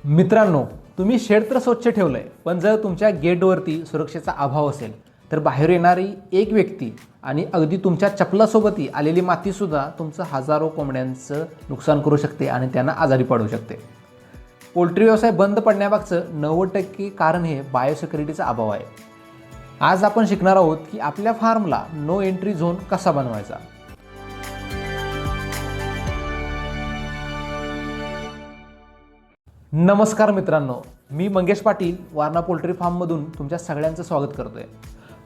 मित्रांनो, तुम्ही शेड तर स्वच्छ ठेवलंय, पण जर तुमच्या गेटवरती सुरक्षेचा अभाव असेल तर बाहेर येणारी एक व्यक्ती आणि अगदी तुमच्या चपलासोबतही आलेली मातीसुद्धा तुमचं हजारो कोंबड्यांचं नुकसान करू शकते आणि त्यांना आजारी पडू शकते. पोल्ट्री व्यवसाय बंद पडण्यामागचं 90% कारण हे बायोसिक्युरिटीचा अभाव आहे. आज आपण शिकणार आहोत की आपल्या फार्मला नो एंट्री झोन कसा बनवायचा. नमस्कार मित्रांनो, मी मंगेश पाटील वारणा पोल्ट्री फार्ममधून तुमच्या सगळ्यांचं स्वागत करतोय.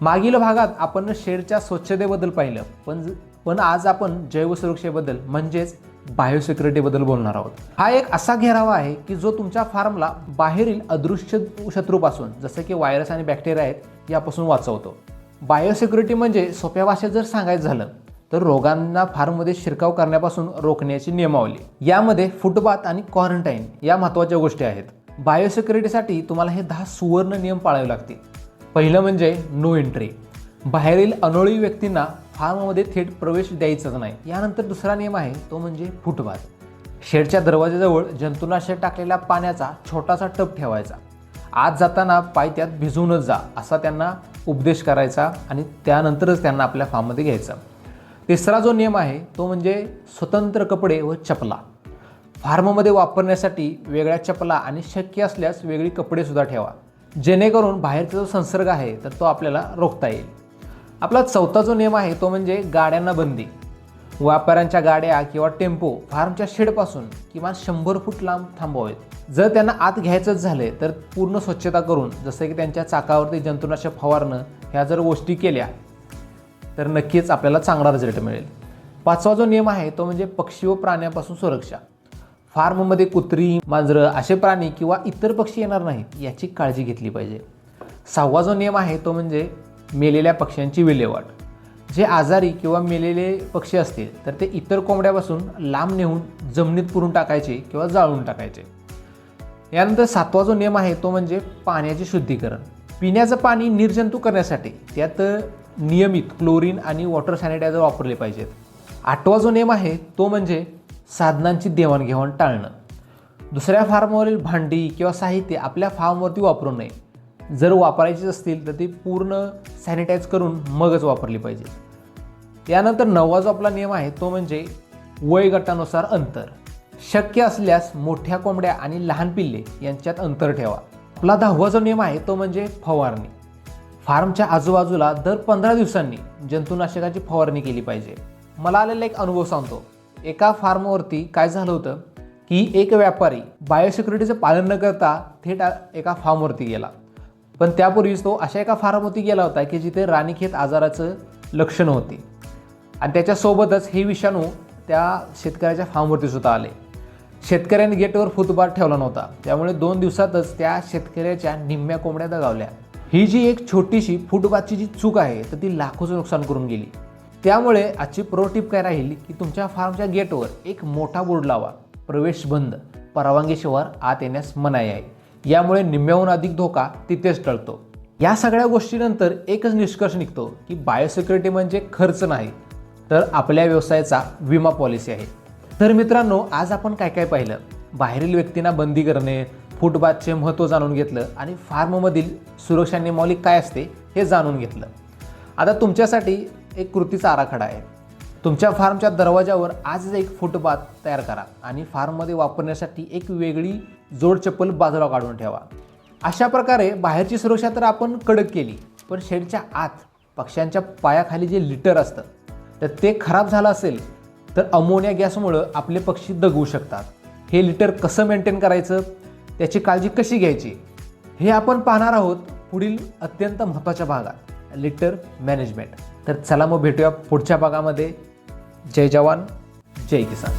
मागील भागात आपण शेडच्या स्वच्छतेबद्दल पाहिलं, पण आज आपण जैवसुरक्षेबद्दल म्हणजेच बायोसिक्युरिटीबद्दल बोलणार आहोत. हा एक असा घेरावा आहे की जो तुमच्या फार्मला बाहेरील अदृश्य शत्रूपासून, जसं की व्हायरस आणि बॅक्टेरिया आहेत, यापासून वाचवतो. बायोसिक्युरिटी म्हणजे सोप्या भाषेत जर सांगायचं झालं तर रोगांना फार्ममध्ये शिरकाव करण्यापासून रोखण्याची नियमावली. यामध्ये फुटपाथ आणि क्वारंटाईन या महत्त्वाच्या गोष्टी आहेत. बायोसिक्युरिटीसाठी तुम्हाला हे 10 सुवर्ण नियम पाळावे लागतील. पहिलं म्हणजे नो एंट्री. बाहेरील अनोळखी व्यक्तींना फार्ममध्ये थेट प्रवेश द्यायचाच नाही. यानंतर दुसरा नियम आहे तो म्हणजे फुटपाथ. शेडच्या दरवाजाजवळ जंतुनाशक टाकलेल्या पाण्याचा छोटासा टब ठेवायचा. आत जाताना पाय त्यात भिजवूनच जा असा त्यांना उपदेश करायचा आणि त्यानंतरच त्यांना आपल्या फार्ममध्ये घ्यायचा. तिसरा जो नियम आहे तो म्हणजे स्वतंत्र कपडे व चपला. फार्ममध्ये वापरण्यासाठी वेगळ्या चपला आणि शक्य असल्यास वेगळी कपडेसुद्धा ठेवा, जेणेकरून बाहेरचा जो संसर्ग आहे तर तो आपल्याला रोखता येईल. आपला चौथा जो नियम आहे तो म्हणजे गाड्यांना बंदी. व्यापाऱ्यांच्या गाड्या किंवा टेम्पो फार्मच्या शेडपासून किमान 100 फूट लांब थांबवावेत. जर त्यांना आत घ्यायचंच झाले तर पूर्ण स्वच्छता करून, जसं की त्यांच्या चाकावरती जंतुनाशक फवारणं, ह्या जर गोष्टी केल्या तर नक्कीच आपल्याला चांगला रिझल्ट मिळेल. पाचवा जो नियम आहे तो म्हणजे पक्षी व प्राण्यांपासून सुरक्षा. फार्ममध्ये कुत्री, मांजरं असे प्राणी किंवा इतर पक्षी येणार नाहीत याची काळजी घेतली पाहिजे. सहावा जो नियम आहे तो म्हणजे मेलेल्या पक्ष्यांची विल्हेवाट. जे आजारी किंवा मेलेले पक्षी असतील तर ते इतर कोंबड्यापासून लांब नेऊन जमिनीत पुरून टाकायचे किंवा जाळून टाकायचे. यानंतर सातवा जो नियम आहे तो म्हणजे पाण्याचे शुद्धीकरण. पिण्याचं पाणी निर्जंतुक करण्यासाठी त्यात नियमित क्लोरीन आणि वॉटर सॅनिटायझर वापरले पाहिजेत. आठवा जो नियम आहे तो म्हणजे साधनांची देवाणघेवाण टाळणं. दुसऱ्या फार्मवरील भांडी किंवा साहित्य आपल्या फार्मवरती वापरू नये. जर वापरायची असतील तर ती पूर्ण सॅनिटाईज करून मगच वापरली पाहिजे. यानंतर नववा जो आपला नियम आहे तो म्हणजे वयोगटानुसार अंतर. शक्य असल्यास मोठ्या कोंबड्या आणि लहान पिल्ले यांच्यात अंतर ठेवा. आपला 10वा जो नियम आहे तो म्हणजे फवारणी. फार्मच्या आजूबाजूला दर 15 दिवसांनी जंतुनाशकाची फवारणी केली पाहिजे. मला आलेला एक अनुभव सांगतो. एका फार्मवरती काय झालं होतं की एक व्यापारी बायोसिक्युरिटीचं पालन न करता थेट एका फार्मवरती गेला. पण त्यापूर्वीच तो अशा एका फार्मवरती गेला होता की जिथे राणीखेत आजाराचं लक्षणं होती आणि त्याच्यासोबतच हे विषाणू त्या शेतकऱ्याच्या फार्मवरती सुद्धा आले. शेतकऱ्याने गेटवर फुटपाथ ठेवला नव्हता, त्यामुळे 2 दिवसातच त्या शेतकऱ्याच्या निम्म्या कोंबड्या दगावल्या. ही जी एक छोटीशी फुटपाथची जी चूक आहे तर ती लाखोचं नुकसान करून गेली. त्यामुळे आजची प्रो टिप काय राहील की तुमच्या फार्मच्या गेटवर एक मोठा बोर्ड लावा, प्रवेश बंद, परवानगीशिवाय आत येण्यास मनाई आहे. यामुळे निम्म्याहून अधिक धोका तिथेच टळतो. या सगळ्या गोष्टीनंतर एकच निष्कर्ष निघतो की बायोसिक्युरिटी म्हणजे खर्च नाही तर आपल्या व्यवसायाचा विमा पॉलिसी आहे. तर मित्रांनो, आज आपण काय काय पाहिलं. बाहेरील व्यक्तींना बंदी करणे, फुटपाथचे महत्त्व जाणून घेतलं आणि फार्ममधील सुरक्षा नियमावली काय असते हे जाणून घेतलं. आता तुमच्यासाठी एक कृतीचा आराखडा आहे. तुमच्या फार्मच्या दरवाजावर आजच एक फुटपाथ तयार करा आणि फार्ममध्ये वापरण्यासाठी एक वेगळी जोड चप्पल बाजूला काढून ठेवा. अशा प्रकारे बाहेरची सुरक्षा तर आपण कडक केली, पण शेडच्या आत पक्ष्यांच्या पायाखाली जे लिटर असतं तर ते खराब झालं असेल तर अमोनिया गॅसमुळं आपले पक्षी दगवू शकतात. हे लिटर कसं मेंटेन करायचं, त्याची काळजी कशी घ्यायची हे आपण पाहणार आहोत पुढील अत्यंत महत्त्वाच्या भागात, लिटर मॅनेजमेंट. तर चला मग भेटूया पुढच्या भागामध्ये. जय जवान, जय किसान.